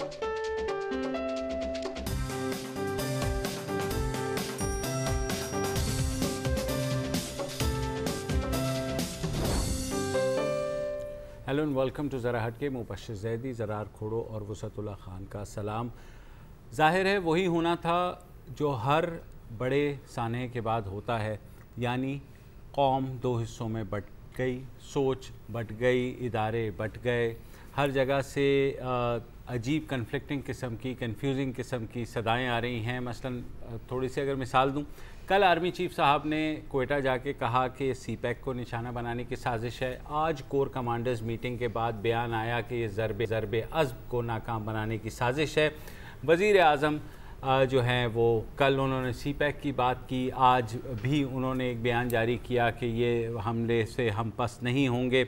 Hello and welcome to ज़रा हट के। मुबश्शिर ज़ैदी, ज़रार खोड़ो और वसतुल्लाह ख़ान का सलाम। ज़ाहिर है वही होना था जो हर बड़े सानहे के बाद होता है, यानी कौम दो हिस्सों में बट गई, सोच बट गई, इदारे बट गए, हर जगह से अजीब कन्फ्लिक्टिंग किस्म की, कन्फ्यूजिंग किस्म की सदाएँ आ रही हैं। मसलन थोड़ी सी अगर मिसाल दूँ, कल आर्मी चीफ साहब ने कोयटा जाके कहा कि सीपैक को निशाना बनाने की साजिश है। आज कोर कमांडर्स मीटिंग के बाद बयान आया कि ये ज़रबे अज़्ब को नाकाम बनाने की साजिश है। वज़ीर आज़म जो हैं वो कल उन्होंने सीपैक की बात की, आज भी उन्होंने एक बयान जारी किया कि ये हमले से हम पस नहीं होंगे।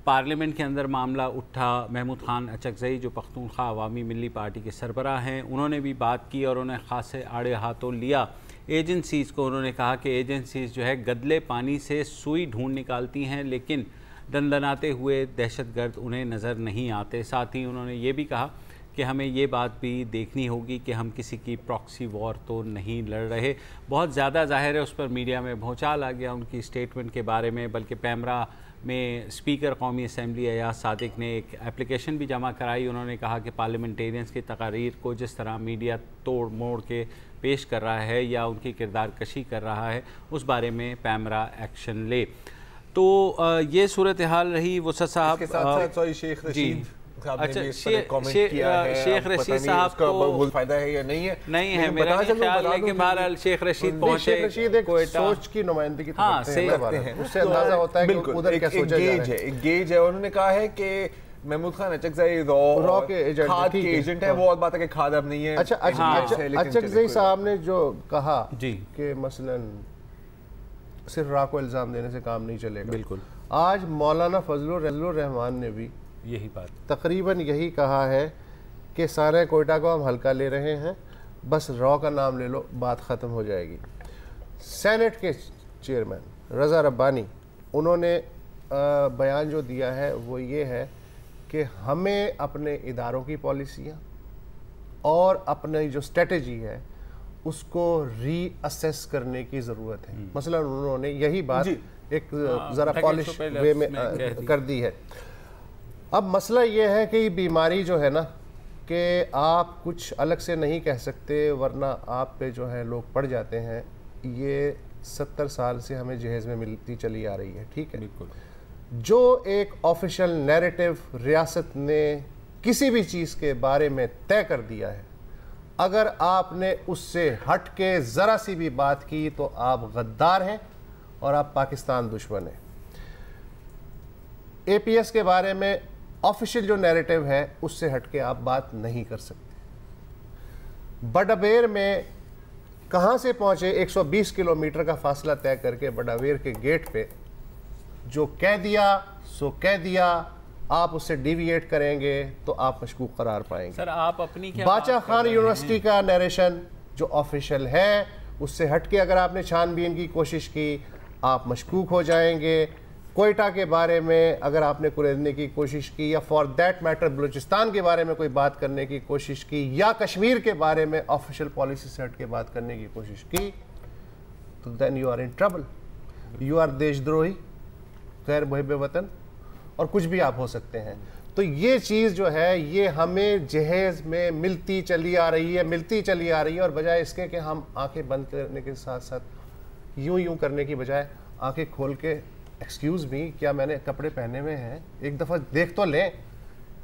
पार्लियामेंट के अंदर मामला उठा। महमूद खान अचकज़ई जो पख्तूनख्वा अवामी मिली पार्टी के सरबराह हैं, उन्होंने भी बात की और उन्हें ख़ासे आड़े हाथों लिया एजेंसीज़ को। उन्होंने कहा कि एजेंसीज़ जो है गदले पानी से सुई ढूंढ निकालती हैं, लेकिन दंदनाते हुए दहशतगर्द उन्हें नज़र नहीं आते। साथ ही उन्होंने ये भी कहा कि हमें ये बात भी देखनी होगी कि हम किसी की प्रॉक्सी वॉर तो नहीं लड़ रहे। बहुत ज़्यादा ज़ाहिर है उस पर मीडिया में भौचाल आ गया उनकी स्टेटमेंट के बारे में, बल्कि पैमरा में स्पीकर कौमी असम्बली अयाज सादिक ने एक एप्लीकेशन भी जमा कराई। उन्होंने कहा कि पार्लियामेंटेरियंस की तकारीर को जिस तरह मीडिया तोड़ मोड़ के पेश कर रहा है या उनकी किरदार कशी कर रहा है, उस बारे में पैमरा एक्शन ले। तो ये सूरत हाल रही। वसत साहब शेख रशीद अच्छा, शेख रशीद साहब को फायदा है या नहीं है? नहीं है मेरा ख्याल है कि बहरहाल शेख रशीद पहुंचे, सोच की नुमाइंदगी करते हैं, उससे अंदाजा होता है कि उधर क्या सोचा जा रहा है। एक गेज है। उन्होंने कहा है कि महमूद खान अचकज़ई रॉ के खाद के एजेंट है। वो और बात है कि खाद अब नहीं है। अच्छा, अचकज़ई साहब ने जो कहा कि मसलन सिर्फ रॉ को इल्ज़ाम देने से काम नहीं चलेगा, बिल्कुल। आज मौलाना फजलुर रहमान ने भी यही बात तकरीबन यही कहा है कि सारे कोयटा को हम हल्का ले रहे हैं, बस रॉ का नाम ले लो, बात ख़त्म हो जाएगी। सेनेट के चेयरमैन रज़ा रब्बानी, उन्होंने बयान जो दिया है वो ये है कि हमें अपने इदारों की पॉलिसियाँ और अपनी जो स्ट्रेटजी है उसको रीअसेस करने की ज़रूरत है। मसलन उन्होंने यही बात एक ज़रा पॉलिश वे में कर दी है। अब मसला ये है कि बीमारी जो है ना कि आप कुछ अलग से नहीं कह सकते, वरना आप पे जो है लोग पड़ जाते हैं। ये 70 साल से हमें जहेज़ में मिलती चली आ रही है, ठीक है। बिल्कुल। जो एक ऑफिशियल नैरेटिव रियासत ने किसी भी चीज़ के बारे में तय कर दिया है, अगर आपने उससे हट के ज़रा सी भी बात की तो आप गद्दार हैं और आप पाकिस्तान दुश्मन हैं। APS के बारे में ऑफिशियल जो नैरेटिव है उससे हट के आप बात नहीं कर सकते। बडावेर में कहाँ से पहुँचे, 120 किलोमीटर का फासला तय करके बडावेर के गेट पे जो कह दिया सो कह दिया, आप उससे डिविएट करेंगे तो आप मशकूक करार पाएंगे। सर आप अपनी क्या बाचा खान यूनिवर्सिटी का नरेशन जो ऑफिशियल है उससे हट के अगर आपने छानबीन की कोशिश की आप मशकूक हो जाएंगे। कोयटा के बारे में अगर आपने कुरेदने की कोशिश की, या फॉर दैट मैटर बलूचिस्तान के बारे में कोई बात करने की कोशिश की, या कश्मीर के बारे में ऑफिशियल पॉलिसी से हट के बात करने की कोशिश की, तो then you are in trouble. You are देशद्रोही, गैर मुहिब वतन, और कुछ भी आप हो सकते हैं। तो ये चीज़ जो है ये हमें जहेज़ में मिलती चली आ रही है, और बजाय इसके कि हम आंखें बंद करने के साथ साथ यूं करने की बजाय आंखें खोल के एक्सक्यूज़ मी क्या मैंने कपड़े पहने हुए हैं, एक दफ़ा देख तो लें।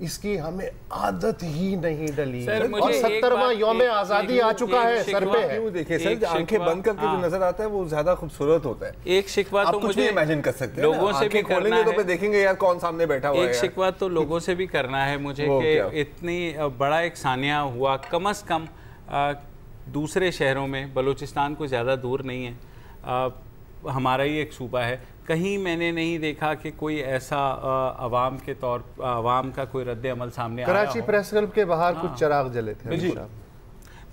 इसकी हमें आदत ही नहीं डली और 70वां यौम आज़ादी आ चुका है सर पे। क्यों देखिए सर, आंखें बंद करके जो नजर आता है वो ज्यादा खूबसूरत होता है। एक शिकवा तो मुझे इमेजिन कर सकते हैं, लोगों से भी खोलेंगे तो पे देखेंगे यार कौन सामने बैठा हुआ है। एक शिकवा तो लोगों से भी करना है मुझे कि इतनी बड़ा एक सानिया हुआ, कम अज़ कम दूसरे शहरों में, बलूचिस्तान को ज़्यादा दूर नहीं है, हमारा ही एक सूबा है, कहीं मैंने नहीं देखा कि कोई ऐसा अवाम का कोई रद्द अमल सामने आया हो। कराची प्रेस क्लब के बाहर कुछ चराग जले थे।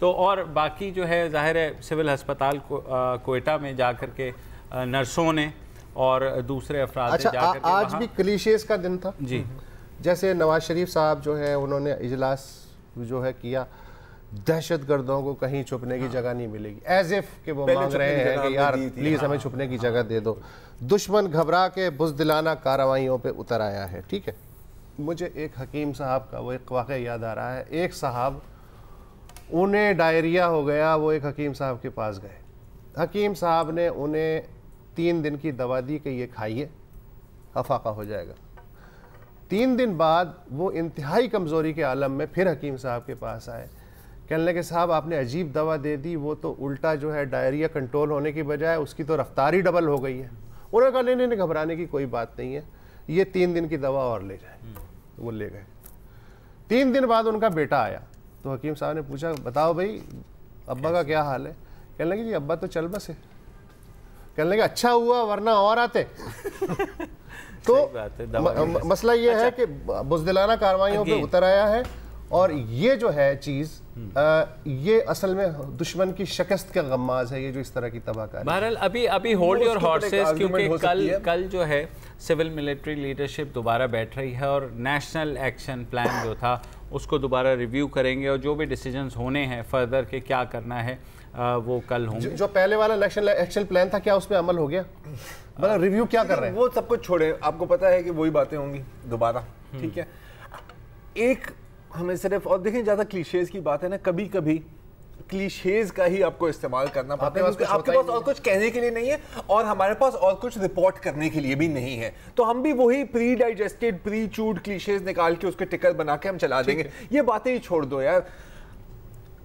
तो और बाकी जो है ज़ाहिर है सिविल अस्पताल कोयटा में जाकर के नर्सों ने और दूसरे अफराद अच्छा, जाकर आज भी क्लीशेस का दिन था जी। जैसे नवाज शरीफ साहब जो है उन्होंने इजलास जो है किया, दहशत गर्दों को कहीं छुपने की जगह नहीं मिलेगी, एज इफ कि वो मांग रहे हैं कि यार प्लीज हमें छुपने की जगह दे दो। दुश्मन घबरा के बुज़दिलाना कार्रवाइयों पे उतर आया है। ठीक है, मुझे एक हकीम साहब का वो एक वाक़या याद आ रहा है। एक साहब, उन्हें डायरिया हो गया, वो एक हकीम साहब के पास गए। हकीम साहब ने उन्हें 3 दिन की दवा दी कि ये खाइए, अफाका हो जाएगा। 3 दिन बाद वो इंतहाई कमज़ोरी के आलम में फिर हकीम साहब के पास आए। कहने लगे साहब आपने अजीब दवा दे दी, वो तो उल्टा जो है डायरिया कंट्रोल होने की बजाय उसकी तो रफ्तार ही डबल हो गई है। उन्होंने कहा नहीं, घबराने की कोई बात नहीं है, ये 3 दिन की दवा और ले जाए। वो ले गए। 3 दिन बाद उनका बेटा आया तो हकीम साहब ने पूछा बताओ भाई अब्बा का क्या हाल है? कहने लगे जी अब्बा तो चल बसे। कहने लगे अच्छा हुआ वरना और आते। तो मसला ये है कि बुज़दिलाना कार्रवाइयों पे उतर आया है और ये जो है चीज़ ये असल में दुश्मन की शिकस्त का गम्माज है, ये जो इस तरह की तबाहकारी। बहरहाल अभी होल्ड योर हॉर्सेस, क्योंकि कल जो है सिविल मिलिट्री लीडरशिप दोबारा बैठ रही है और नेशनल एक्शन प्लान जो था उसको दोबारा रिव्यू करेंगे और जो भी डिसीजंस होने हैं फर्दर के क्या करना है वो कल होंगे। जो पहले वाला नेशनल एक्शन प्लान था क्या उस पर अमल हो गया? मतलब रिव्यू क्या कर रहे हैं? वो सब कुछ छोड़े, आपको पता है कि वही बातें होंगी दोबारा। ठीक है, एक हमें सिर्फ, और देखें ज़्यादा क्लीशेज की बात है ना, कभी कभी क्लीशेज का ही आपको इस्तेमाल करना पड़ता है क्योंकि आपके पास और कुछ कहने के लिए नहीं है और हमारे पास और कुछ रिपोर्ट करने के लिए भी नहीं है। तो हम भी वही प्री डाइजेस्टेड प्री चूड क्लीशेज निकाल के उसके टिकर बना के हम चला देंगे। ये बातें ही छोड़ दो यार।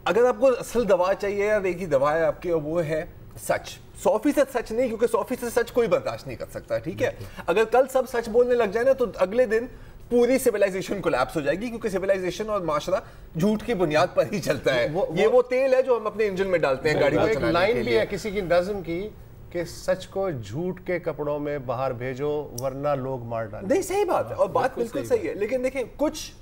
अगर आपको असल दवा चाहिए यार, एक ही दवा है आपकी और वो है सच। 100% सच नहीं, क्योंकि 100% सच कोई बर्दाश्त नहीं कर सकता। ठीक है, अगर कल सब सच बोलने लग जाए ना तो अगले दिन पूरी सिविलाइजेशन कोलैप्स हो जाएगी, क्योंकि सिविलाइजेशन और माशरा झूठ की बुनियाद पर ही चलता है। वो तेल है जो हम अपने इंजन में डालते हैं गाड़ी को चलाने के लिए। लाइन भी है किसी की नज़्म की कि सच को झूठ के कपड़ों में बाहर भेजो वरना लोग मार डालें। नहीं, सही बात है और बात बिल्कुल सही है, लेकिन देखें कुछ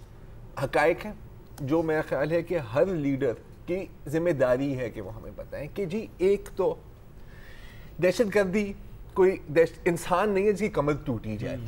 हकायक हैं जो मेरा ख्याल है कि हर लीडर की जिम्मेदारी है कि वो हमें बताएं कि जी एक तो दहशतगर्दी कोई इंसान नहीं है जिसकी कमर टूटी जाए।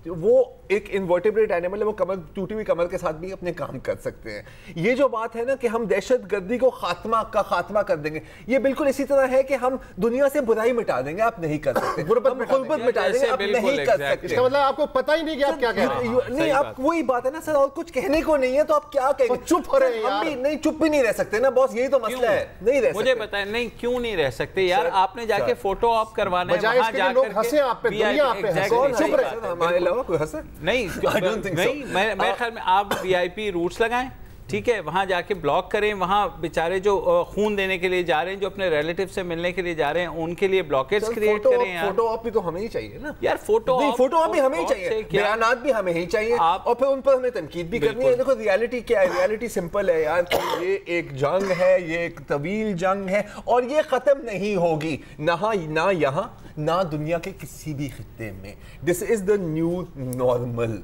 वो एक इन्वर्टिब्रेट एनिमल है, वो कमर टूटी हुई कमर के साथ भी अपने काम कर सकते हैं। ये जो बात है ना कि हम दहशतगर्दी को खात्मा कर देंगे, ये बिल्कुल इसी तरह है कि हम दुनिया से बुराई मिटा देंगे, आप नहीं कर सकते। गुर्बत मिटा देंगे, आप नहीं कर सकते। इसका मतलब आपको पता ही नहीं कि आप क्या कह रहे हैं। नहीं, आप वही बात है ना सर, और कुछ कहने को नहीं है तो आप क्या कहेंगे? चुप हो रहे हैं। हम भी नहीं, चुप भी नहीं रह सकते ना बॉस, यही तो मसला है। नहीं रह सकते। मुझे बताएं, नहीं क्यों नहीं रह सकते यार? आपने जाके फोटो ऑप करवाना है, वहां जाकर लोग हंसे आप पे, दुनिया आप पे हंसे। चुप रहे, हमारे अलावा कोई हंसे नहीं। मेरे ख्याल में आप वीआईपी रूट्स लगाएं, ठीक है, वहां जाके ब्लॉक करें। वहां बेचारे जो खून देने के लिए जा रहे हैं, जो अपने रिलेटिव से मिलने के लिए जा रहे हैं, उनके लिए ब्लॉकेट्स क्रिएट करें यार। फोटो ऑप भी तो हमें ही चाहिए ना यार, फोटो ऑप भी हमें ही चाहिए, बयानात भी हमें ही चाहिए और फिर उन पर हमें तनकीद भी करनी है। देखो रियलिटी क्या है, रियलिटी सिंपल है यार, ये एक जंग है, ये एक तवील जंग है और ये खत्म नहीं होगी ना यहाँ ना दुनिया के किसी भी खित्ते में। This is the new normal.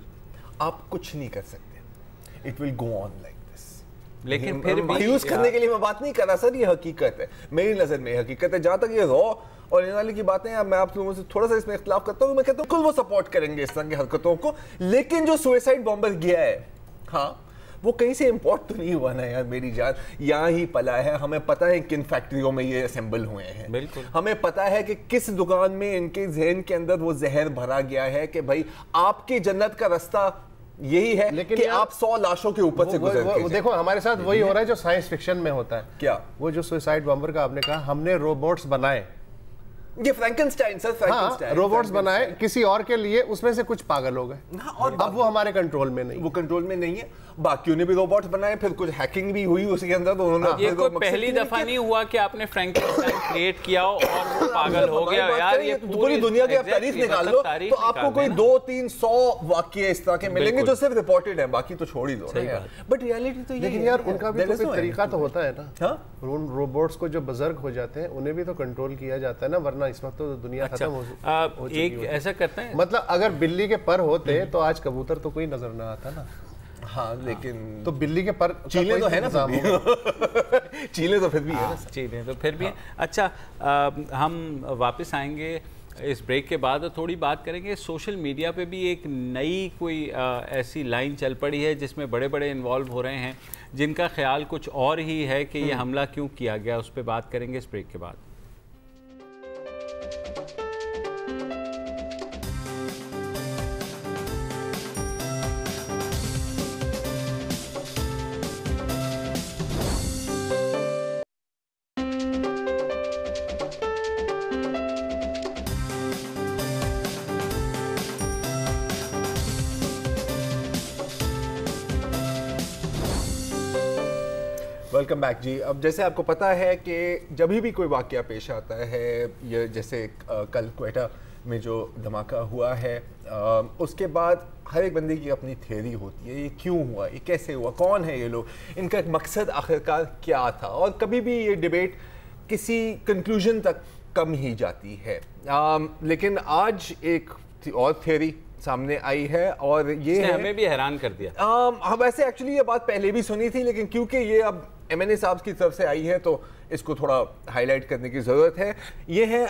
आप कुछ नहीं कर सकते, it will go on like this. लेकिन फिर भी यूज करने के लिए मैं बात नहीं कर रहा सर, ये हकीकत है, मेरी नजर में हकीकत है। जहां तक ये रॉ और इन वाली की बातें हैं, मैं आप लोगों से थोड़ा सा इसमें इख्तिलाफ करता हूँ। मैं कहता हूँ कुल वो सपोर्ट करेंगे इस तरह की हरकतों को, लेकिन जो सुसाइड बॉम्बर गया है, हाँ वो कहीं से इंपोर्ट तो नहीं हुआ ना यार मेरी जान, यहाँ ही पला है। हमें पता है किन फैक्ट्रियों में ये असेंबल हुए हैं, बिल्कुल हमें पता है कि किस दुकान में इनके जहन के अंदर वो जहर भरा गया है कि भाई आपकी जन्नत का रास्ता यही है, लेकिन कि आप 100 लाशों के ऊपर से गुजर। देखो हमारे साथ वही हो रहा है जो साइंस फिक्शन में होता है। क्या? वो जो सुसाइड बॉम्बर का आपने कहा, हमने रोबोट्स बनाए, ये फ्रैंकेनस्टाइन सर, फ्रैंकेनस्टाइन रोबोट्स बनाए किसी और के लिए, उसमें से कुछ पागल हो गए और अब वो हमारे कंट्रोल में नहीं, वो कंट्रोल में नहीं है। बाकियों ने भी रोबोट्स बनाए, फिर कुछ हैकिंग भी हुई उसके अंदर, तो उन्होंने ये कोई पहली दफा नहीं हुआ कि आपने फ्रैंकेनस्टाइन क्रिएट किया हो और वो पागल हो गया यार। ये पूरी दुनिया की आप तारीख निकाल लो तो आपको कोई 200-300 वाकये इस तरह के मिलेंगे जो सिर्फ रिपोर्टेड है, बाकी तो छोड़ ही दो यार। बट रियलिटी तो ये है यार, उनका भी तो कोई तरीका तो होता है ना। उन रोबोट्स को जो बुजुर्ग हो जाते हैं उन्हें भी तो कंट्रोल किया जाता है ना, वरना इस वक्त तो दुनिया खत्म हो चुकी है। एक ऐसा करते हैं, मतलब अगर बिल्ली के पर होते तो आज कबूतर तो कोई नजर ना आता ना। हाँ, लेकिन तो बिल्ली के पर चीले तो है ना, चीले तो फिर भी है ना, चीले तो फिर भी है। अच्छा, हम वापस आएंगे इस ब्रेक के बाद थोड़ी बात करेंगे। सोशल मीडिया पे भी एक नई कोई ऐसी लाइन चल पड़ी है जिसमें बड़े बड़े इन्वॉल्व हो रहे हैं, जिनका ख्याल कुछ और ही है कि ये हमला क्यों किया गया, उस पर बात करेंगे इस ब्रेक के बाद। वेलकम बैक जी। अब जैसे आपको पता है कि जब भी कोई वाक़या पेश आता है, ये जैसे कल क्वेटा में जो धमाका हुआ है, उसके बाद हर एक बंदे की अपनी थ्योरी होती है, ये क्यों हुआ, ये कैसे हुआ, कौन है ये लोग, इनका मकसद आखिरकार क्या था। और कभी भी ये डिबेट किसी कंक्लूजन तक कम ही जाती है। लेकिन आज एक और थ्योरी सामने आई है और ये है, हमें भी हैरान कर दिया। हम वैसे एक्चुअली ये बात पहले भी सुनी थी, लेकिन क्योंकि ये अब MNA साहब की तरफ से आई है तो इसको थोड़ा हाईलाइट करने की ज़रूरत है। ये है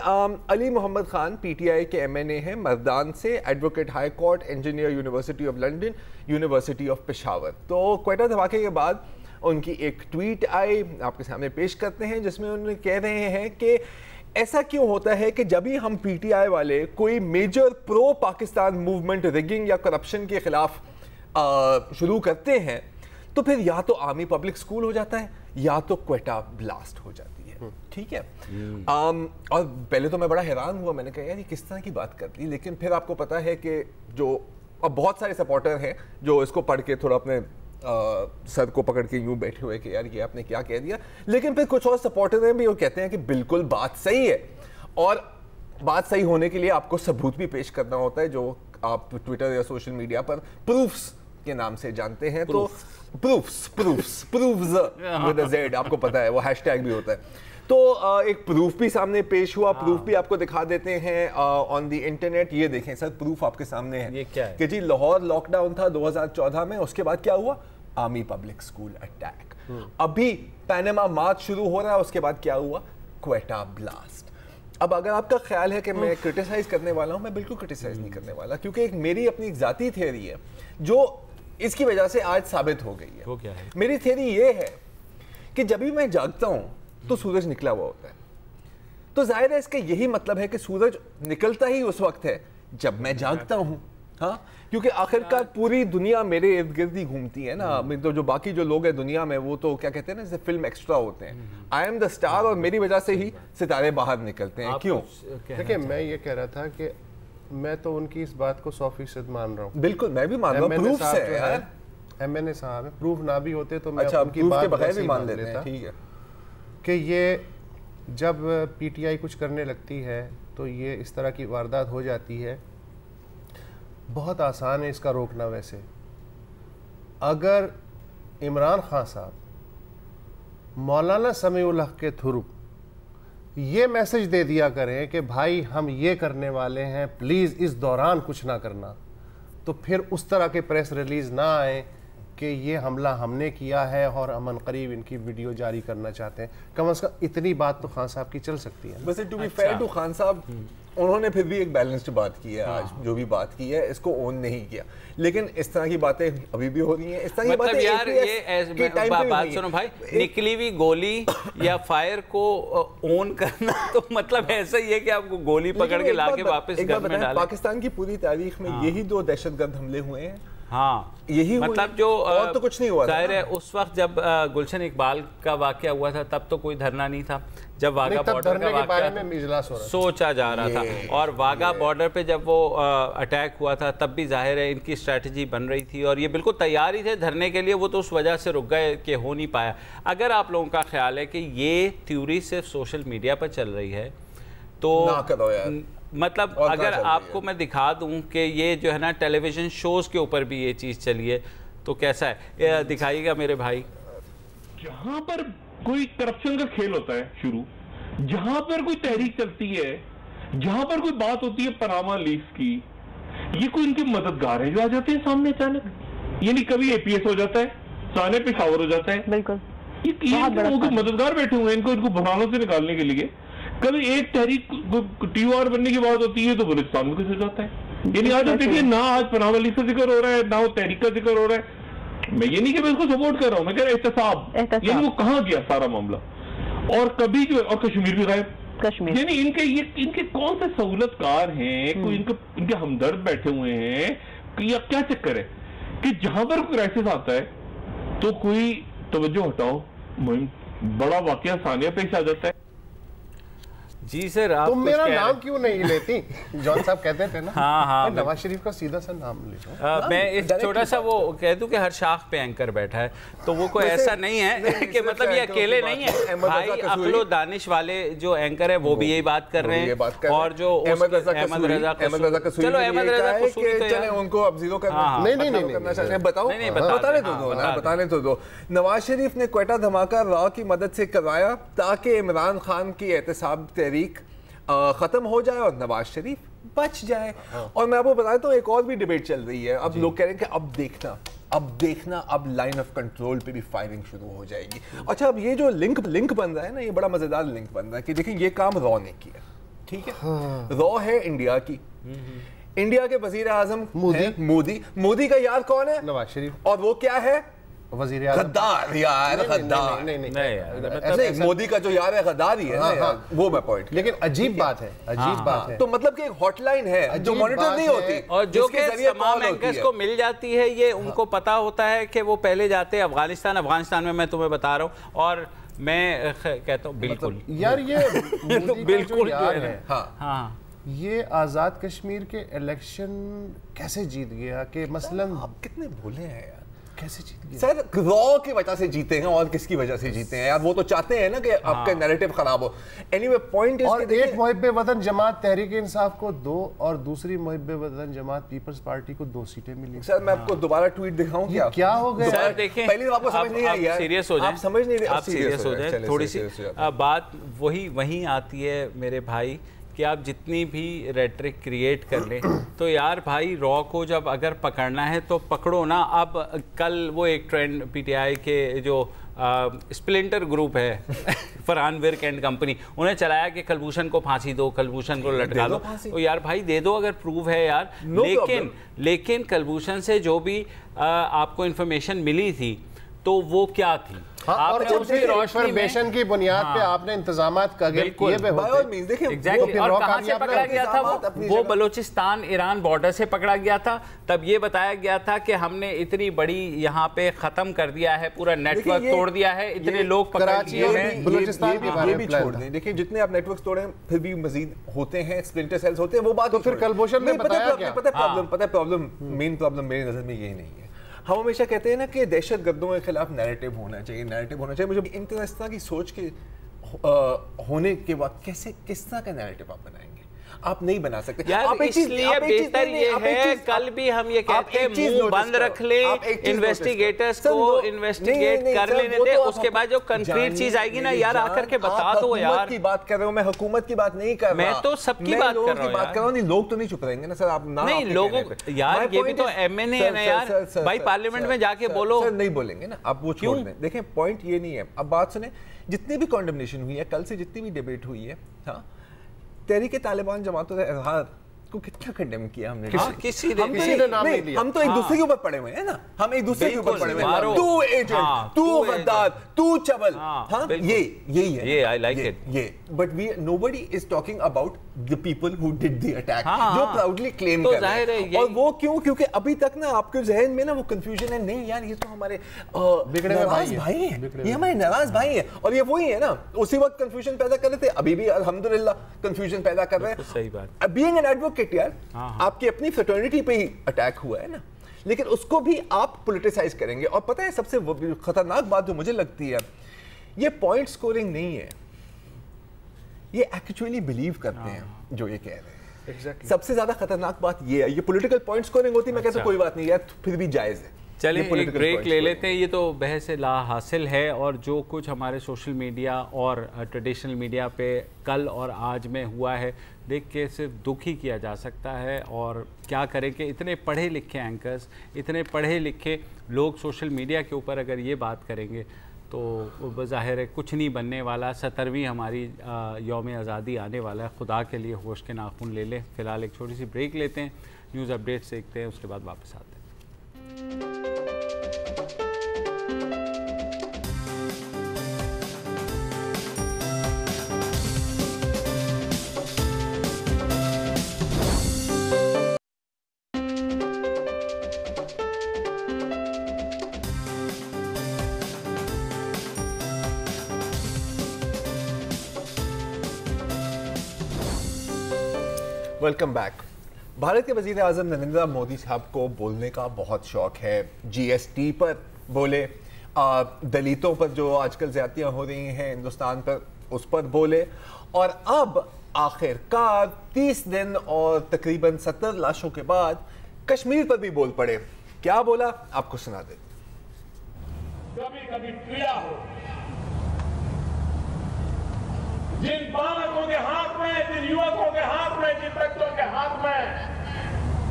अली मोहम्मद खान, PTI के MNA हैं, मर्दान से, advocate high court, engineer, university of London, university of Peshawar. तो क्वेटा धमाके के बाद उनकी एक ट्वीट आई, आपके सामने पेश करते हैं, जिसमें उन्होंने कह रहे हैं कि ऐसा क्यों होता है कि जब भी हम PTI वाले कोई major pro Pakistan movement, rigging या करप्शन के खिलाफ शुरू करते हैं तो फिर या तो आर्मी पब्लिक स्कूल हो जाता है या तो क्वेटा ब्लास्ट हो जाती है। ठीक है। और पहले तो मैं बड़ा हैरान हुआ, मैंने कहा यार ये किस तरह की बात कर दी, लेकिन फिर आपको पता है कि जो अब बहुत सारे सपोर्टर हैं जो इसको पढ़ के थोड़ा अपने सर को पकड़ के यूं बैठे हुए कि यार ये आपने क्या कह दिया, लेकिन फिर कुछ और सपोर्टर हैं भी वो कहते हैं कि बिल्कुल बात सही है। और बात सही होने के लिए आपको सबूत भी पेश करना होता है, जो आप ट्विटर या सोशल मीडिया पर प्रूफ्स के नाम से जानते हैं। तो प्रूफ्स विद अ ज़ेड, आपको पता है वो हैशटैग भी होता है। तो एक प्रूफ भी सामने पेश हुआ, प्रूफ भी आपको दिखा देते हैं ऑन द इंटरनेट। ये देखें सर, प्रूफ आपके सामने है, ये क्या है? कि जी लाहौर लॉकडाउन था 2014 में, उसके बाद क्या हुआ, आर्मी पब्लिक स्कूल अटैक। अभी पैनामा मार्च शुरू हो रहा है, उसके बाद क्या हुआ, क्वेटा ब्लास्ट। अब अगर आपका ख्याल है कि मैं क्रिटिसाइज करने वाला हूं, मैं बिल्कुल क्रिटिसाइज नहीं करने वाला, क्योंकि एक मेरी अपनी ज़ाती थ्योरी है जो इसकी वजह से आज साबित हो गई है। वो क्या है? मेरी थ्योरी ये है कि जब भी मैं जागता हूं तो सूरज निकला हुआ होता है, तो जाहिर है इसका यही मतलब है कि सूरज निकलता ही उस वक्त है जब मैं जागता हूं। हाँ, क्योंकि आखिरकार पूरी दुनिया मेरे इर्द गिर्द ही घूमती है ना। तो जो बाकी जो लोग हैं दुनिया में, वो तो क्या कहते हैं ना, जैसे फिल्म एक्स्ट्रा होते हैं, आई एम द स्टार, और मेरी वजह से ही सितारे बाहर निकलते हैं। क्यों? देखिए, मैं ये कह रहा था कि मैं तो उनकी इस बात को 100% मान रहा हूँ। बिल्कुल, मैं भी मान रहा हूँ, प्रूफ से यार। MNA साहब है, प्रूफ ना भी होते तो मैं अच्छा, उनकी बात के बगैर भी मान लेता। लेते हैं, ठीक है। कि ये जब PTI कुछ करने लगती है तो ये इस तरह की वारदात हो जाती है। बहुत आसान है इसका रोकना। वैसे अगर इमरान खान साहब मौलाना समीउल हक के थ्रू ये मैसेज दे दिया करें कि भाई हम ये करने वाले हैं, प्लीज़ इस दौरान कुछ ना करना, तो फिर उस तरह के प्रेस रिलीज़ ना आए कि ये हमला हमने किया है और अमन करीब इनकी वीडियो जारी करना चाहते हैं। कम से कम इतनी बात तो खान साहब की चल सकती है। वैसे to be fair to Khan साहब, उन्होंने फिर भी एक बैलेंस्ड बात की है। आज जो भी बात की है इसको ओन नहीं किया, लेकिन इस तरह की बातें अभी भी हो रही हैं। इस तरह की बातें यार ये बात सुनो भाई, निकली हुई गोली या फायर को ओन करना तो मतलब ऐसा ही है कि आपको गोली पकड़ के लाके वापस घर में डालें। पाकिस्तान की पूरी तारीख में यही 2 दहशतगर्द हमले हुए हैं। हाँ, यही मतलब जो और तो कुछ नहीं हुआ। जाहिर है उस वक्त जब गुलशन इकबाल का वाकया हुआ था तब तो कोई धरना नहीं था। जब वाघा बॉर्डर का वाकया सोचा जा रहा था, और वाघा बॉर्डर पे जब वो अटैक हुआ था तब भी जाहिर है इनकी स्ट्रेटजी बन रही थी और ये बिल्कुल तैयार ही थे धरने के लिए। वो तो उस वजह से रुक गए कि हो नहीं पाया। अगर आप लोगों का ख्याल है कि ये थ्योरी सिर्फ सोशल मीडिया पर चल रही है तो ना करो यार। मतलब अगर आपको मैं दिखा दूं कि ये जो है ना टेलीविजन शोज के ऊपर भी ये चीज़ चली है तो कैसा है, दिखाइएगा मेरे भाई। जहां पर कोई करप्शन का खेल होता है शुरू, जहां पर कोई तहरीक चलती है, जहां पर कोई बात होती है पनामा लीक्स की, ये कोई इनके मददगार है जो आ जाते हैं सामने अचानक। यानी कभी APS हो जाता है, साने पेशावर हो जाता है। बिल्कुल, ये लोग मददगार बैठे हुए हैं इनको भगवानों से निकालने के लिए। कभी एक तहरीक टीओआर बनने की बात होती है तो बलूचिस्तान में किसे जाता है। यानी आज आप देखिए ना आज पनामा लीग का जिक्र हो रहा है, ना वो तहरीक का जिक्र हो रहा है। मैं ये नहीं कि मैं इसको सपोर्ट कर रहा हूँ, मैं कह रहा एहतसाब, यानी वो कहाँ गया सारा मामला। और कभी जो और कश्मीर भी गायब, कश्मीर यानी इनके कौन से सहूलतकार हैं, कोई इनके हमदर्द बैठे हुए हैं या क्या चक्कर है कि जहां पर कोई क्राइसिस आता है तो कोई तवज्जो हटाओ मुहिम बड़ा वाकया सानिया पेश आ जाता है। जी सर, आप तुम मेरा नाम क्यों नहीं लेती? जॉन साहब कहते थे ना। हाँ, नवाज शरीफ का सीधा सा नाम ले। मैं इस छोटा सा वो कह दूं कि हर शाख पे एंकर बैठा है, तो वो कोई ऐसा नहीं है कि मतलब ये अकेले नहीं है। भाई अक्लो दानिश वाले जो एंकर है वो भी यही बात कर रहे हैं, और जो अहमद रजा कसूरी, चलो अहमद रजा कसूरी उनको अब जीरो नहीं बताने तो दो। नवाज शरीफ ने क्वेटा धमाका रॉ की मदद से करवाया ताकि इमरान खान की एहतसाब खत्म हो जाए और नवाज शरीफ बच जाए। और मैं आपको बताता हूँ एक और भी डिबेट चल रही है। अब लोग कह रहे हैं कि अब देखना अब लाइन ऑफ कंट्रोल पे भी फायरिंग शुरू हो जाएगी। अच्छा, अब ये जो लिंक बन रहा है ना, ये बड़ा मजेदार लिंक बन रहा है कि देखिए ये काम रॉ ने किया, ठीक है। रॉ है इंडिया की, इंडिया के वजीर आजम मोदी का यार कौन है? नवाज शरीफ। और वो क्या है? वजीर आज़म गद्दार यार, गद्दार नहीं, मोदी का जो यार है गद्दार ही है ना यार, वो मैं पॉइंट। लेकिन अजीब बात है, तो मतलब कि एक हॉटलाइन है जो मॉनिटर नहीं होती और जो कि तमाम एंकर्स को मिल जाती है। ये उनको पता होता है कि वो पहले जाते हैं अफगानिस्तान में मैं तुम्हें बता रहा हूँ। और मैं कहता हूँ बिल्कुल यार ये बिल्कुल है। हाँ, ये आज़ाद कश्मीर के इलेक्शन कैसे जीत गया कि मसलन आप कितने भूले हैं यार, कैसे जीत गए? सर रॉ की वजह से जीते हैं और किसकी वजह से जीते हैं यार? वो तो चाहते हैं ना कि आपका नैरेटिव खराब हो। एनीवे पॉइंट इज और एक मुहिब्बे वतन जमात तहरीक इंसाफ को 2 और दूसरी मुहिब्बे वतन जमात पीपल्स पार्टी को 2 सीटें मिली। सर मैं आपको दोबारा ट्वीट दिखाऊं क्या हो गया? सर देखें, पहले आपको समझ नहीं आई यार, सीरियस हो जाए, आप समझ नहीं रहे, आप सीरियस हो जाए। थोड़ी सी बात वही आती है मेरे भाई कि आप जितनी भी रेटरिक क्रिएट कर लें तो यार भाई रॉ को जब अगर पकड़ना है तो पकड़ो ना। अब कल वो एक ट्रेंड पीटीआई के जो स्प्लिंटर ग्रुप है फरहान विर्क एंड कंपनी, उन्हें चलाया कि कुलभूषण को फांसी दो, कुलभूषण को लटका दो। तो यार भाई दे दो अगर प्रूव है यार। लेकिन कुलभूषण से जो भी आपको इन्फॉर्मेशन मिली थी तो वो क्या थी? और इंफॉर्मेशन की बुनियाद पे आपने इंतजामात किए एग्जैक्टली। और कहां से पकड़ा गया था वो बलूचिस्तान ईरान बॉर्डर से पकड़ा गया था। तब ये बताया गया था कि हमने इतनी बड़ी यहाँ पे खत्म कर दिया है, पूरा नेटवर्क तोड़ दिया है, इतने लोग पकड़ लिए हैं। बलूचिस्तान के बारे में छोड़ दें, देखिए जितने आप नेटवर्क तोड़े फिर भी मजीद होते हैं, स्प्लिंटर सेल्स होते हैं, वो बात। तो फिर कुलभूषण में बताया क्या? पता है प्रॉब्लम, मेन प्रॉब्लम मेरी नजर में यही नहीं है। हम हमेशा कहते हैं ना कि दहशतगर्दों के खिलाफ नैरेटिव होना चाहिए। मुझे इस तरह की सोच के होने के बाद किस तरह का नैरेटिव आप बनाएंगे? आप नहीं बना सकते यार। आप इसलिए बेहतर ये है कल भी हम ये कहते हैं मुंह बंद रख लें, इन्वेस्टिगेटर्स को इन्वेस्टिगेट कर लेने दे, उसके बाद जो कंक्रीट चीज आएगी ना यार आकर के बता दो यार। की बात कर रहे हो, मैं हुकूमत की बात नहीं कर रहा, मैं तो सबकी बात कर रहा हूँ। लोग तो नहीं चुप रहेंगे ना सर, आप ना नहीं लोगों यार, ये भी तो एमएनए है ना यार भाई, पार्लियामेंट में जाके बोलो। सर नहीं बोलेंगे ना, आप वो छोड़ दें। देखें पॉइंट ये नहीं है। अब बात सुने, जितनी भी कॉन्डेमनेशन हुई है कल से, जितनी भी डिबेट हुई है, हाँ तहरीक तालिबान जमात को कितना कंडेम किया हमने? किसी ने नाम नहीं लिया। हम तो एक दूसरे के ऊपर पड़े हुए हैं ना, हम एक दूसरे के ऊपर पड़े हुए हैं। तू एजेंट, तू गद्दार, तू चबल, हाँ यही है। ये आई लाइक इट। ये but we nobody is talking about the people who did the attack, जो प्राउडली क्लेम कर रहे हैं। और वो क्यों? क्योंकि अभी तक ना आपके जहन में ना वो कंफ्यूजन है, नहीं यार ये तो हमारे नाराज भाई हैं, ये हमारे नाराज भाई हैं। और ये वही है ना, उसी वक्त कंफ्यूजन पैदा कर रहे थे, अभी भी अल्हम्दुलिल्लाह कंफ्यूजन पैदा कर रहे हैं। सही बात। बीइंग एन एडवोकेट यार, आपकी अपनी फ्रेटर्निटी पे ही अटैक हुआ है ना, लेकिन उसको भी आप पॉलिटिसाइज करेंगे। और पता है सबसे खतरनाक बात जो मुझे लगती है, ये पॉइंट स्कोरिंग नहीं है, ये एक्चुअली बिलीव करते हैं जो ये कह रहे हैं। Exactly. सबसे ज्यादा खतरनाक बात ये है। ये पॉलिटिकल पॉइंट स्कोरिंग होती, मैं कहता कोई बात नहीं यार, फिर भी जायज है। चलिए एक ब्रेक ले लेते हैं। ये तो बहस ला हासिल है, और जो कुछ हमारे सोशल मीडिया और ट्रेडिशनल मीडिया पे कल और आज में हुआ है, देख के सिर्फ दुख ही किया जा सकता है। और क्या करें कि इतने पढ़े लिखे एंकर्स, इतने पढ़े लिखे लोग सोशल मीडिया के ऊपर अगर ये बात करेंगे तो ज़ाहिर है कुछ नहीं बनने वाला। 70वीं हमारी यौम आज़ादी आने वाला है, खुदा के लिए होश के नाखून ले लें। फ़िलहाल एक छोटी सी ब्रेक लेते हैं, न्यूज़ अपडेट्स देखते हैं, उसके बाद वापस आते हैं। Welcome back. भारत के वज़ीर आज़म नरेंद्र मोदी साहब को बोलने का बहुत शौक है। जीएसटी पर बोले, दलितों पर जो आजकल ज़्यादतियाँ हो रही हैं हिंदुस्तान पर, उस पर बोले, और अब आखिरकार 30 दिन और तकरीबन 70 लाशों के बाद कश्मीर पर भी बोल पड़े। क्या बोला आपको सुना दे। कभी कभी क्रिया हो, जिन बालकों के हाथ में, जिन युवकों के हाथ में, जिन बच्चों के हाथ में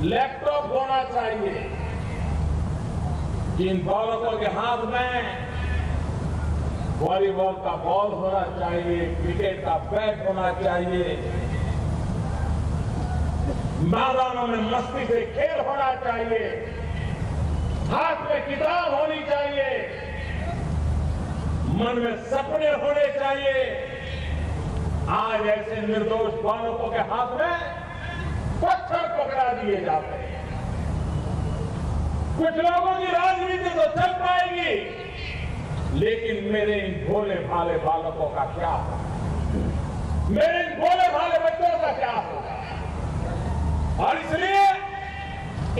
लैपटॉप होना चाहिए, जिन बालकों के हाथ में वॉलीबॉल का बॉल होना चाहिए, क्रिकेट का बैट होना चाहिए, मैदानों में मस्ती से खेल होना चाहिए, हाथ में किताब होनी चाहिए, मन में सपने होने चाहिए, आज ऐसे निर्दोष बालकों के हाथ में पत्थर पकड़ा दिए जाते हैं। कुछ लोगों की राजनीति तो चल पाएगी, लेकिन मेरे इन भोले भाले बालकों का क्या होगा, मेरे इन भोले भाले बच्चों का क्या होगा। और इसलिए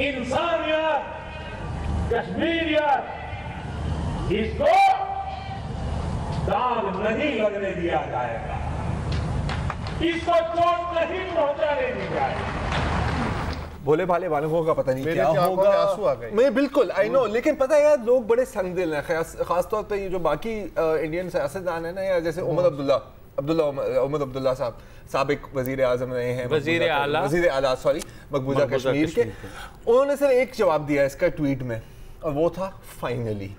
इंसानियत, कश्मीरियत, इसको दाग नहीं लगने दिया जाएगा, इसको चोट नहीं पहुंचाने दी जाएगी। भोले भाले बालकों का पता नहीं मेरे क्या होगा। आंसू आ गए। मैं बिल्कुल आई नो, लेकिन पता है यार, लोग बड़े संगदिल हैं, खासतौर पे ये जो बाकी इंडियन सियासतदान है ना यार, जैसे उमर अब्दुल्ला साहब, साबिक वजीर आजम रहे हैं, वजीर आला सॉरी मकबूजा कश्मीर के। उन्होंने सिर्फ एक जवाब दिया इसका ट्वीट में, और वो था फाइनली,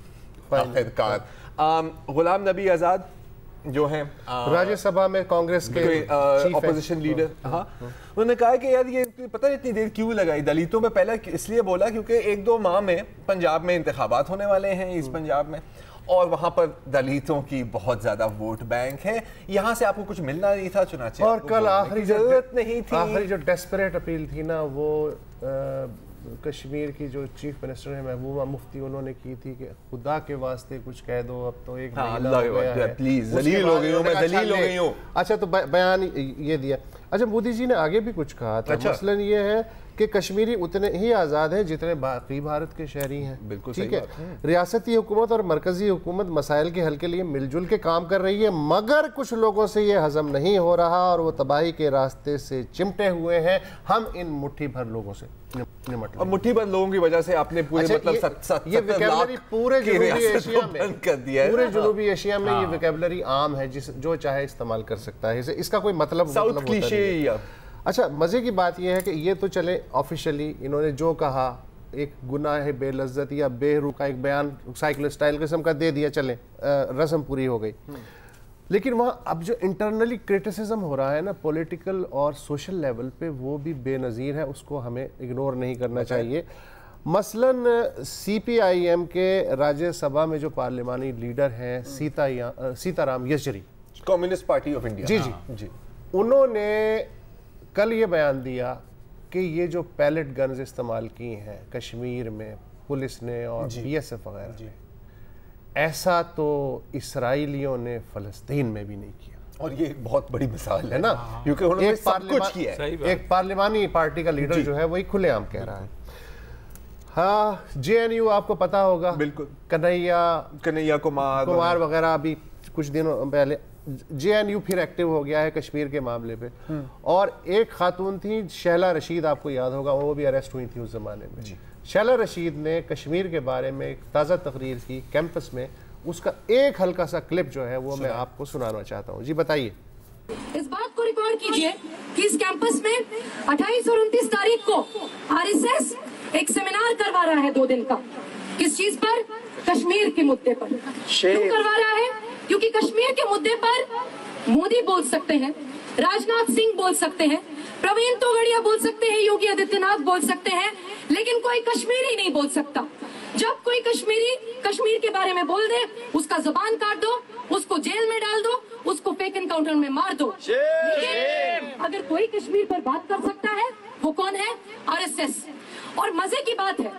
आखिरकार। गुलाम नबी आजाद जो हैं राज्यसभा में कांग्रेस के ऑपोजिशन लीडर, हाँ, उन्होंने कहा कि यार ये पता नहीं इतनी देर क्यों लगाई दलितों पे। पहले इसलिए बोला क्योंकि 1-2 माह में पंजाब में इंतखाबात होने वाले हैं, ईस्ट पंजाब में, और वहां पर दलितों की बहुत ज्यादा वोट बैंक है, यहाँ से आपको कुछ मिलना नहीं था, चुनाचे और कल आखिरी जरूरत नहीं थी। आखिरी जो डेस्परेट अपील थी ना, वो कश्मीर की जो चीफ मिनिस्टर है महबूबा मुफ्ती, उन्होंने की थी कि खुदा के वास्ते कुछ कह दो, अब तो एक महीना हो गया है, प्लीज जलील हो गई हूं मैं, जलील हो गई हूं। अच्छा, तो बयान ये दिया। अच्छा, मोदी जी ने आगे भी कुछ कहा था। मसलन ये है कि कश्मीरी उतने ही आज़ाद हैं जितने बाकी भारत के शहरी हैं। बिल्कुल ठीक है। रियासती हुकूमत और मरकजी हुकूमत मसाइल के हल के लिए मिलजुल के काम कर रही है, मगर कुछ लोगों से ये हजम नहीं हो रहा और वो तबाही के रास्ते से चिमटे हुए हैं। हम इन मुट्ठी भर लोगों से निमट, और मुट्ठी भर लोगों की वजह से आपने पूरे मतलब 70 लाख पूरे जनूबी एशिया में बंद कर दिया है। पूरे जनूबी एशिया में ये वोकैबुलरी आम है, जिस जो चाहे इस्तेमाल कर सकता है। इसका कोई मतलब साउथ क्लीशे। अच्छा, मजे की बात यह है कि ये तो चले ऑफिशियली इन्होंने जो कहा, एक गुनाह बेलज्जत या बेहरू का एक बयान साइकिल स्टाइल किस्म का दे दिया, चले रस्म पूरी हो गई। लेकिन वहाँ अब जो इंटरनली क्रिटिसिज्म हो रहा है ना, पॉलिटिकल और सोशल लेवल पे, वो भी बेनज़ीर है, उसको हमें इग्नोर नहीं करना चाहिए। मसलन CPIM के राज्यसभा में जो पार्लिमानी लीडर हैं Sitaram Yechury, communist party of India, ji, उन्होंने कल ये बयान दिया कि ये जो पैलेट गन्स इस्तेमाल की हैं कश्मीर में पुलिस ने और BSF वगैरह ने, ऐसा तो इसराइलियों ने फ़लस्तीन में भी नहीं किया। और ये एक बहुत बड़ी मिसाल है ना, क्योंकि उन्होंने एक सब कुछ किया है। एक पार्लिमानी पार्टी का लीडर जो है वही खुलेआम कह रहा है। हाँ, JNU आपको पता होगा, बिल्कुल, कन्हैया कुमार वगैरह अभी कुछ दिनों पहले JNU फिर एक्टिव हो गया है कश्मीर के मामले पे। और एक खातून थी शैला रशीद, आपको याद होगा, वो भी अरेस्ट हुई थी उस जमाने में। शैला रशीद ने कश्मीर के बारे में एक ताज़ा तकरीर की कैंपस में, उसका एक हल्का सा क्लिप जो है वो मैं आपको सुनाना चाहता हूँ। जी बताइए। इस बात को रिकॉर्ड कीजिए कि इस कैंपस में 28 और 29 तारीख को RSS एक सेमिनार करवा रहा है 2 दिन का। किस चीज पर? कश्मीर के मुद्दे पर। क्यों करवा रहा है? क्योंकि कश्मीर के मुद्दे पर मोदी बोल सकते हैं, राजनाथ सिंह बोल सकते हैं, प्रवीण तोगड़िया बोल सकते हैं, योगी आदित्यनाथ बोल सकते हैं, लेकिन कोई कश्मीरी नहीं बोल सकता। जब कोई कश्मीरी कश्मीर के बारे में बोल दे, उसका जुबान काट दो, उसको जेल में डाल दो, उसको फेक एनकाउंटर में मार दो। लेकिन अगर कोई कश्मीर पर बात कर सकता है, वो कौन है? आरएसएस। और मजे की बात है,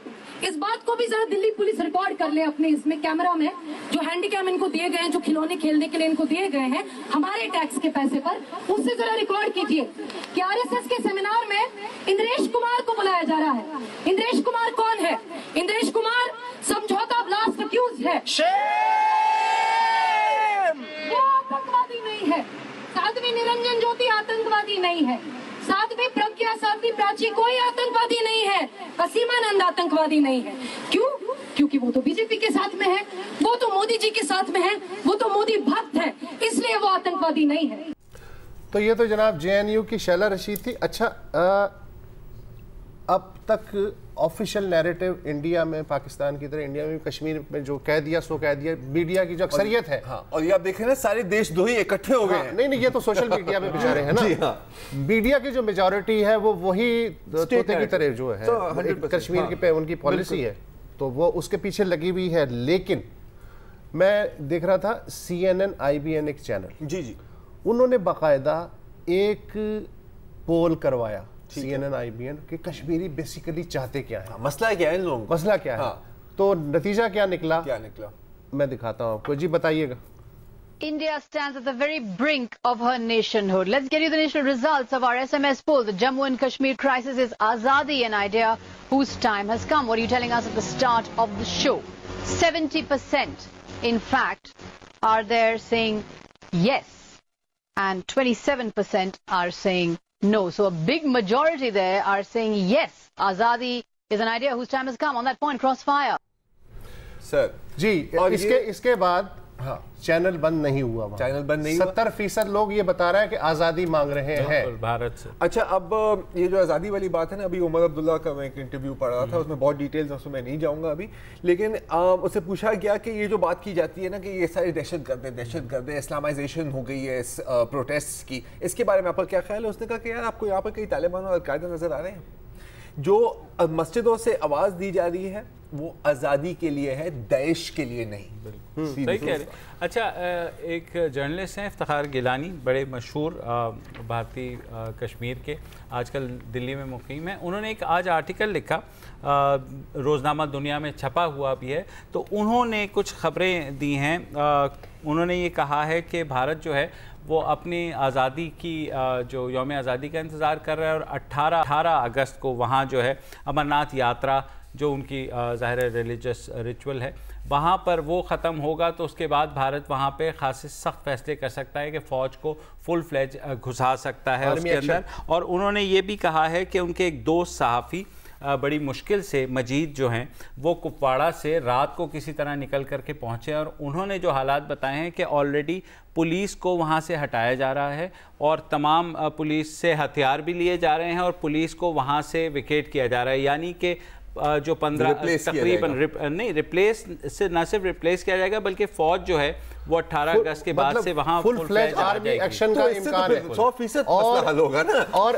इस बात को भी जरा दिल्ली पुलिस रिकॉर्ड कर ले अपने इसमें कैमरा में, जो हैंडीकैम इनको दिए गए हैं, जो खिलौने खेलने के लिए इनको दिए गए हैं हमारे टैक्स के पैसे पर, उससे जरा रिकॉर्ड कीजिए कि आरएसएस के सेमिनार में इंद्रेश कुमार को बुलाया जा रहा है। इंद्रेश कुमार कौन है? इंद्रेश कुमार समझौता ब्लास्ट अक्यूज है। वो आतंकवादी नहीं है। साध्वी निरंजन ज्योति आतंकवादी नहीं है। साध्वी प्रज्ञा, साध्वी प्राची कोई आतंकवादी नहीं है। असीमानंद आतंकवादी नहीं है। क्यों? क्योंकि वो तो बीजेपी के साथ में है, वो तो मोदी जी के साथ में है, वो तो मोदी भक्त है, इसलिए वो आतंकवादी नहीं है। तो ये तो जनाब जेएनयू की शैला रशीद थी। अच्छा, अब तक ऑफिशियल नैरेटिव इंडिया में, पाकिस्तान की तरह इंडिया में, कश्मीर में जो कह दिया सो कह दिया, मीडिया की जो अक्सरियत है। हाँ, और ये आप देखें ना, सारे देशद्रोही इकट्ठे हो गए हैं। नहीं, ये तो सोशल मीडिया में बेचारे हैं ना। हाँ। मीडिया की जो मेजॉरिटी है वो वही तोते की तरह जो है, तो कश्मीर की पे उनकी पॉलिसी है, तो वो उसके पीछे लगी हुई है। लेकिन मैं देख रहा था CNN IBN एक चैनल, जी, उन्होंने बाकायदा एक पोल करवाया CNN IBN कि कश्मीरी बेसिकली चाहते क्या है, मसला क्या है इन लोगों का, मसला क्या है। तो नतीजा क्या निकला मैं दिखाता हूँ आपको, जी बताइएगा। India stands at the very brink of her nationhood. Let's get you the national results of our SMS poll. The Jammu and Kashmir crisis is Azadi, an idea whose time has come. What are you telling us at the start of the show? 70%, in fact, are there saying yes, and 27% are saying no. So a big majority there are saying yes, Azadi is an idea whose time has come. On that point, crossfire. Sir, जी, इसके बाद हाँ, channel बंद नहीं हुआ वहाँ। Channel बंद नहीं हुआ। 70% लोग ये बता रहे हैं कि आज़ादी मांग रहे हैं भारत से। अच्छा, अब ये जो आज़ादी वाली बात है ना, अभी उमर अब्दुल्ला का मैं एक इंटरव्यू पढ़ रहा था, उसमें बहुत डिटेल्स, उसमें मैं नहीं जाऊंगा अभी, लेकिन उससे पूछा गया कि ये जो बात की जाती है ना कि ये सारी दहशतगर्द इस्लामाइजेशन हो गई है इस प्रोटेस्ट की, इसके बारे में आपका क्या ख्याल है? उसने कहा कि यार आपको यहाँ पर कई तालिबान और अलकायदा नजर आ रहे हैं। जो मस्जिदों से आवाज दी जा रही है वो आज़ादी के लिए है, दैश के लिए नहीं। सही कह रहे। अच्छा, एक जर्नलिस्ट हैं इफ्तिखार गिलानी, बड़े मशहूर भारतीय कश्मीर के, आजकल दिल्ली में मुकीम है। उन्होंने एक आज आर्टिकल लिखा, रोज़नामा दुनिया में छपा हुआ भी है, तो उन्होंने कुछ खबरें दी हैं। उन्होंने ये कहा है कि भारत जो है वो अपनी आज़ादी की जो यौम आज़ादी का इंतज़ार कर रहा है, और 18 अगस्त को वहाँ जो है अमरनाथ यात्रा, जो उनकी ज़ाहिर रिलीजियस रिचुअल है, वहाँ पर वो ख़त्म होगा तो उसके बाद भारत वहाँ पे खासे सख्त फैसले कर सकता है कि फ़ौज को फुल फ्लेज घुसा सकता है उसके अंदर। और उन्होंने ये भी कहा है कि उनके एक दोस्त सहाफ़ी बड़ी मुश्किल से, मजीद जो हैं, वो कुपवाड़ा से रात को किसी तरह निकल कर के पहुँचे, और उन्होंने जो हालात बताए हैं कि ऑलरेडी पुलिस को वहाँ से हटाया जा रहा है और तमाम पुलिस से हथियार भी लिए जा रहे हैं और पुलिस को वहाँ से विकेट किया जा रहा है। यानी कि जो 15 तकरीबन नहीं, रिप्लेस से न सिर्फ रिप्लेस किया जाएगा बल्कि फौज जो है वो 18 अगस्त के बाद से वहाँ फुल फ्लेज आर्मी एक्शन का इम्कान है। 100% मसला हल होगा ना। और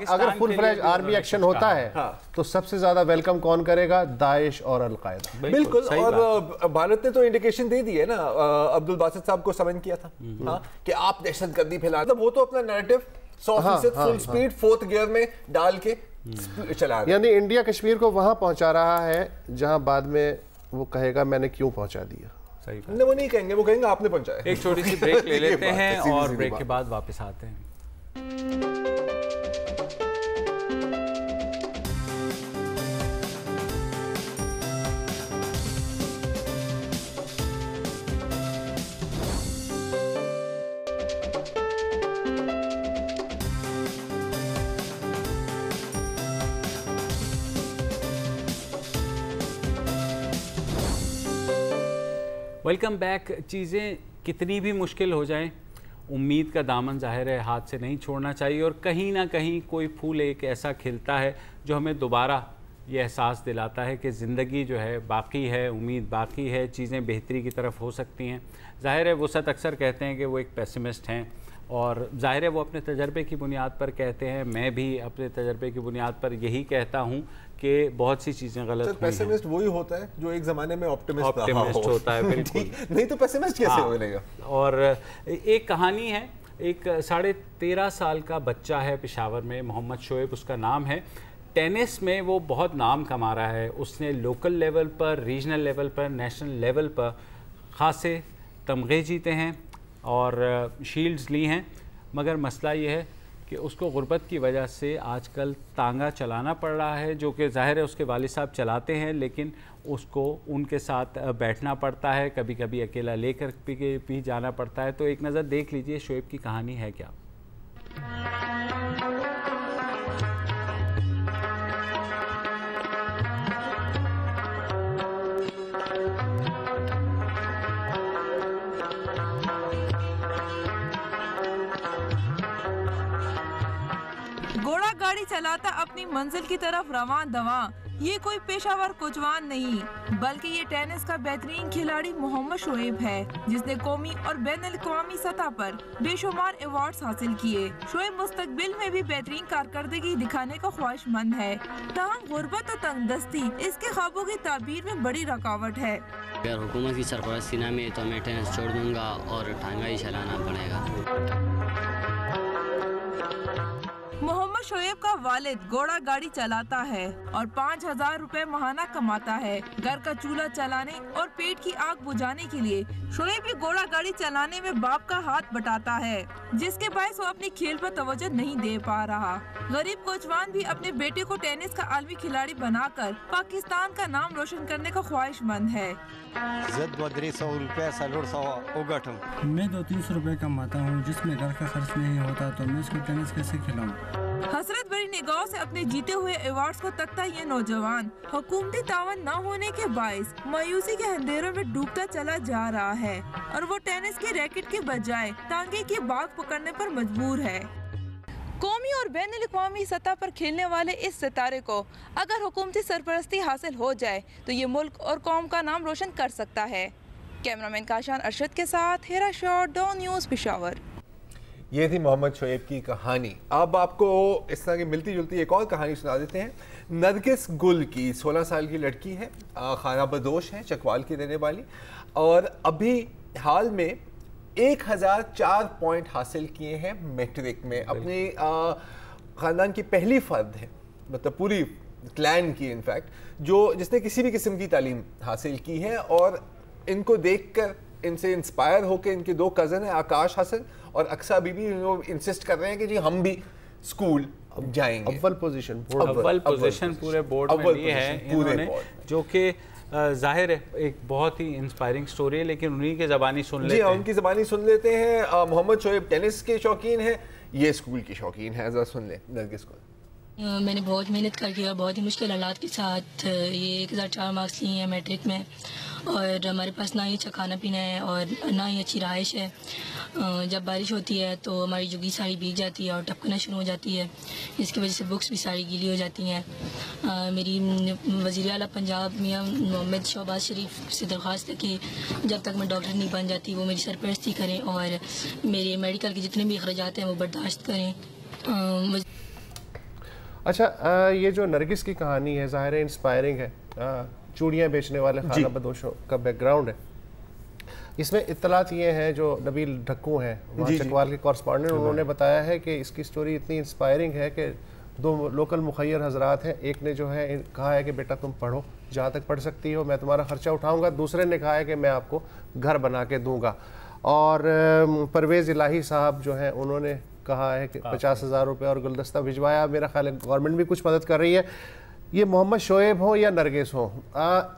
अगर फुल फ्लेज आर्मी एक्शन होता है तो सबसे ज्यादा वेलकम कौन करेगा? दाइश और अलकायदा। बिल्कुल। और भारत ने तो इंडिकेशन दे दी है ना, अब्दुल बासित साहब को समन किया था कि आप दहशतगर्दी फैला, वो तो अपना narrative 100% full speed 4th gear में डाल के चला रहा है। यानी इंडिया कश्मीर को वहां पहुंचा रहा है जहां बाद में वो कहेगा मैंने क्यों पहुंचा दिया। सही बात। वो नहीं कहेंगे, वो कहेंगे आपने पहुंचाया। एक छोटी सी ब्रेक ले लेते हैं और ब्रेक के बाद वापस आते हैं। Welcome back. चीज़ें कितनी भी मुश्किल हो जाएं, उम्मीद का दामन ज़ाहिर है हाथ से नहीं छोड़ना चाहिए, और कहीं ना कहीं कोई फूल एक ऐसा खिलता है जो हमें दोबारा ये एहसास दिलाता है कि ज़िंदगी जो है बाकी है, उम्मीद बाकी है, चीज़ें बेहतरी की तरफ हो सकती हैं। ज़ाहिर है वुसअत अक्सर कहते हैं कि वो एक पेसिमिस्ट हैं, और ज़ाहिर है वो अपने तजर्बे की बुनियाद पर कहते हैं, मैं भी अपने तजर्बे की बुनियाद पर यही कहता हूँ कि बहुत सी चीज़ें गलत हुई हैं। पेसिमिस्ट वही होता है जो एक ज़माने में ऑप्टिमिस्ट होता है, बिल्कुल। नहीं तो पेसिमिस्ट कैसे बनेगा? और एक कहानी है, एक 13.5 साल का बच्चा है पेशावर में, मोहम्मद शोएब उसका नाम है। टेनिस में वो बहुत नाम कमा रहा है, उसने लोकल लेवल पर, रीजनल लेवल पर, नेशनल लेवल पर खासे तमगे जीते हैं और शील्ड्स ली हैं। मगर मसला ये है कि उसको गुर्बत की वजह से आजकल तांगा चलाना पड़ रहा है, जो कि ज़ाहिर है उसके वालिद साहब चलाते हैं, लेकिन उसको उनके साथ बैठना पड़ता है, कभी कभी अकेला लेकर भी जाना पड़ता है। तो एक नज़र देख लीजिए शोएब की कहानी है क्या। घोड़ा गाड़ी चलाता अपनी मंजिल की तरफ रवां दवां, ये कोई पेशावर कुजवान नहीं बल्कि ये टेनिस का बेहतरीन खिलाड़ी मोहम्मद शोएब है, जिसने कौमी और बैनुल-अक़वामी सतह पर बेशुमार अवार्ड्स हासिल किए। शोएब मुस्तकबिल में भी बेहतरीन कारकर्दगी दिखाने का ख्वाहिशमंद है, ताहम गुर्बत और तंगदस्ती इसके ख्वाबों की ताबीर में बड़ी रुकावट है। अगर हुकूमत की सरपरस्ती न में तो मैं टेनिस छोड़ दूंगा और टांगा ही चलाना पड़ेगा। मोहम्मद शोएब का वालिद घोड़ा गाड़ी चलाता है और 5,000 रुपए महाना कमाता है। घर का चूल्हा चलाने और पेट की आग बुझाने के लिए शोएब भी घोड़ा गाड़ी चलाने में बाप का हाथ बटाता है, जिसके बायस वो अपनी खेल पर तवज्जो नहीं दे पा रहा। गरीब कोचवान भी अपने बेटे को टेनिस का आलमी खिलाड़ी बनाकर पाकिस्तान का नाम रोशन करने का ख्वाहिशमंद है। मैं 200-300 रुपए कमाता हूँ, जिसमें घर का खर्च नहीं होता, तो मैं इसको टेनिस कैसे खिलाऊं? हसरत भरी निगाहों से अपने जीते हुए अवार्ड्स को तकता ये नौजवान हुकूमती तावन न होने के बायस मायूसी के अंधेरों में डूबता चला जा रहा है और वो टेनिस के रैकेट के बजाय टांगे की बाग पकड़ने पर मजबूर है। कौमी और बैनुल-अक़वामी सतह पर खेलने वाले इस सितारे को अगर हुकूमती सरपरस्ती हासिल हो जाए तो ये मुल्क और कौम का नाम रोशन कर सकता है। कैमरामैन काशान अरशद के साथ हेरा शॉट, डॉन न्यूज़, पेशावर। ये थी मोहम्मद शोएब की कहानी। अब आपको इस तरह की मिलती जुलती एक और कहानी सुना देते हैं। नरगिस गुल की 16 साल की लड़की है, खाना बदोश है, चकवाल की रहने वाली, और अभी हाल में 1004 पॉइंट हासिल किए हैं मैट्रिक में। अपने ख़ानदान की पहली फ़र्द है, मतलब पूरी क्लैन की इनफैक्ट, जिसने किसी भी किस्म की तालीम हासिल की है। और इनको देखकर, इनसे इंस्पायर होकर इनके 2 कज़न हैं, आकाश हसन और अक्सा बीबी, इंसिस्ट कर रहे हैं कि जी हम भी स्कूल जाएंगे। अव्वल पोजीशन पूरे बोर्ड में लिए है इन्होंने, जो कि जाहिर है एक बहुत ही इंस्पायरिंग स्टोरी है, लेकिन उन्हीं के ज़बानी सुन लेते हैं। उनकी ज़बानी सुन लेते हैं। मोहम्मद शोएब टेनिस के शौकीन है, ये स्कूल की शौकीन है। ज़रा सुन लें नरगिस को। मैंने बहुत मेहनत करके और बहुत ही मुश्किल हालात के साथ ये 1004 मार्क्स लिए हैं मैट्रिक में, और हमारे पास ना ही अच्छा खाना पीना है और ना ही अच्छी रहाइश है। जब बारिश होती है तो हमारी जुगी सारी भीग जाती है और टपकना शुरू हो जाती है, जिसकी वजह से बुक्स भी सारी गीली हो जाती हैं। मेरी वज़ीर आला पंजाब मियां मोहम्मद शहबाज शरीफ से दरख्वास्त है कि जब तक मैं डॉक्टर नहीं बन जाती वो मेरी सरपरस्ती करें और मेरे मेडिकल के जितने भी अखराजात हैं वो बर्दाश्त करें। अच्छा, ये जो नरगिस की कहानी है ज़ाहिर है इंस्पायरिंग है। चूड़ियाँ बेचने वाले खाना बदोशों का बैकग्राउंड है। इसमें इत्तलात ये हैं, जो नबील ढक्कू हैं वहाँ चकवाल के कॉरस्पॉन्डेंट, उन्होंने बताया है कि इसकी स्टोरी इतनी इंस्पायरिंग है कि 2 लोकल मुखैर हजरात हैं। एक ने जो है कहा है कि बेटा तुम पढ़ो, जहाँ तक पढ़ सकती हो, मैं तुम्हारा ख़र्चा उठाऊँगा। दूसरे ने कहा है कि मैं आपको घर बना के दूँगा। और परवेज़ इलाही साहब जो हैं उन्होंने कहा है कि 50,000 रुपये और गुलदस्ता भिजवाया। मेरा ख्याल है गवर्नमेंट भी कुछ मदद कर रही है। ये मोहम्मद शोएब हो या नरगिस हो,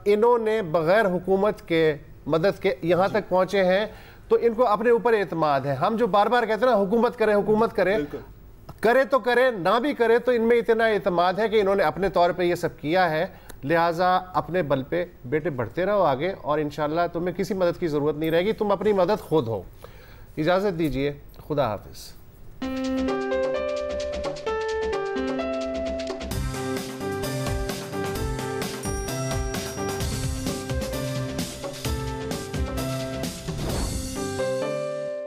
इन्होंने बग़ैर हुकूमत के मदद के यहाँ तक पहुँचे हैं, तो इनको अपने ऊपर एतमाद है। हम जो बार बार कहते हैं ना हुकूमत करे, करे तो करे, ना भी करे, तो इनमें इतना एतमाद है कि इन्होंने अपने तौर पे ये सब किया है। लिहाजा अपने बल पे बेटे बढ़ते रहो आगे, और इंशाल्लाह तुम्हें किसी मदद की ज़रूरत नहीं रहेगी, तुम अपनी मदद खुद हो। इजाज़त दीजिए, खुदा हाफिज़।